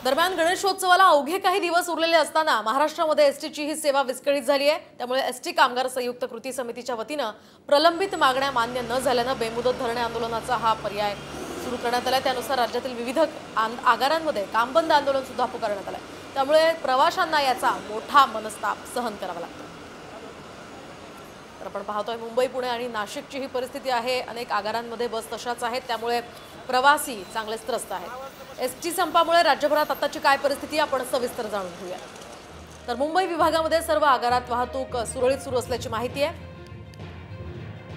दरम्यान गणेशोत्सवाला अवघे काही दिवस उरलेले असताना महाराष्ट्रामध्ये एसटीची ही सेवा विस्कळीत झाली आहे। त्यामुळे एसटी कामगार संयुक्त कृती समितीच्या वतीने प्रलंबित मागण्या मान्य न झाल्याने बेमुदत धरणे आंदोलनाचा हा पर्याय सुरू करण्यात आला। त्यानुसार राज्यातील विविध आगारांमध्ये काम बंद आंदोलन सुद्धा पुकारण्यात आले। त्यामुळे प्रवाशांना याचा मोठा मनस्ताप सहन करावा लागतो। तर आपण पाहतोय मुंबई, पुणे आणि नाशिकची ही परिस्थिती आहे। अनेक आगारांमध्ये बस तशाच आहेत, त्यामुळे प्रवासी चांगलेच त्रस्त आहेत। एसटी संपामुळे राज्यभरात आताची काय परिस्थिती आपण सविस्तर जाणून घेऊया। तर मुंबई विभागामध्ये सर्व आगारात वाहतूक सुरळीत सुरू असल्याची माहिती आहे।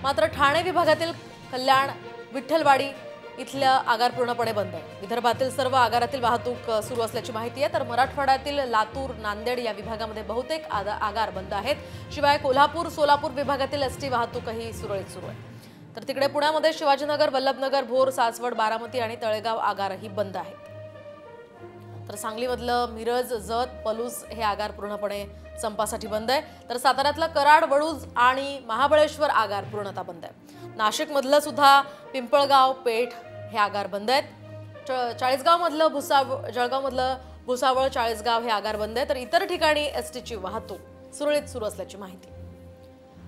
मात्र ठाणे विभागातील कल्याण, विठ्ठलवाडी इथल्या आगार पूर्णपणे बंद आहे। विदर्भातील सर्व आगारातील वाहतूक सुरू असल्याची माहिती आहे। तर मराठवाड्यातील लातूर, नांदेड या विभागामध्ये बहुतेक आगार बंद आहेत। शिवाय कोल्हापूर, सोलापूर विभागातील एसटी वाहतूकही सुरळीत सुरू आहे। तर तिकडे पुण्यामध्ये शिवाजीनगर, वल्लभनगर, भोर, सासवड, बारामती आणि तळेगाव आगारही बंद आहेत। तर सांगलीमधलं मिरज, जत, पलूस हे आगार पूर्णपणे संपासाठी बंद आहे। तर साताऱ्यातलं कराड, वडूज आणि महाबळेश्वर आगार पूर्णतः बंद आहे। नाशिकमधलं सुद्धा पिंपळगाव, पेठ हे आगार बंद आहेत। चाळीसगावमधलं जळगावमधलं भुसावळ, चाळीसगाव हे आगार बंद आहे। तर इतर ठिकाणी एसटीची वाहतूक सुरळीत सुरू असल्याची माहिती।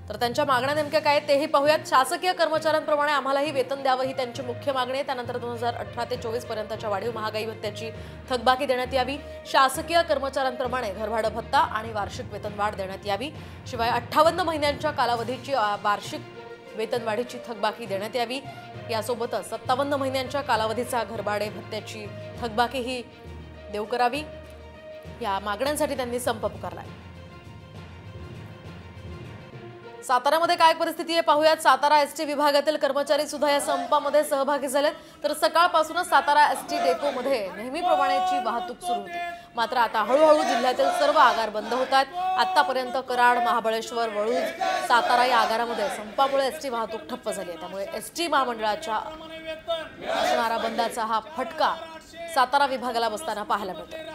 तर त्यांच्या मागण्या नेमक्या काय तेही पाहूयात। शासकीय कर्मचाऱ्यांप्रमाणे आम्हालाही वेतन द्यावं ही त्यांची मुख्य मागणी आहे। त्यानंतर 2018 ते 24 पर्यंतच्या वाढीव महागाई भत्त्याची थकबाकी देण्यात यावी। शासकीय कर्मचाऱ्यांप्रमाणे घरभाडं भत्ता आणि वार्षिक वेतनवाढ देण्यात यावी। शिवाय 58 महिन्यांच्या कालावधीची वार्षिक वेतनवाढीची थकबाकी देण्यात यावी। यासोबतच 57 महिन्यांच्या कालावधीचा घरभाडे भत्त्याची थकबाकीही देऊ करावी। या मागण्यांसाठी त्यांनी संप पुकारलाय। साताऱ्यामध्ये काय परिस्थिती आहे पाहूयात। सातारा एसटी विभागातील कर्मचारी सुद्धा या संपामध्ये सहभागी झालेत। तर सकाळपासूनच सातारा एसटी डेपोमध्ये नेहमीप्रमाणेची वाहतूक सुरू होती। मात्र आता हळूहळू जिल्ह्यातील सर्व आगार बंद होत आहेत। आतापर्यंत कराड, महाबळेश्वर, वळूज, सातारा या आगारामध्ये संपामुळे एसटी वाहतूक ठप्प झाली आहे। त्यामुळे एसटी महामंडळाच्या असणारा बंदाचा हा फटका सातारा विभागाला बसताना पाहायला मिळतो।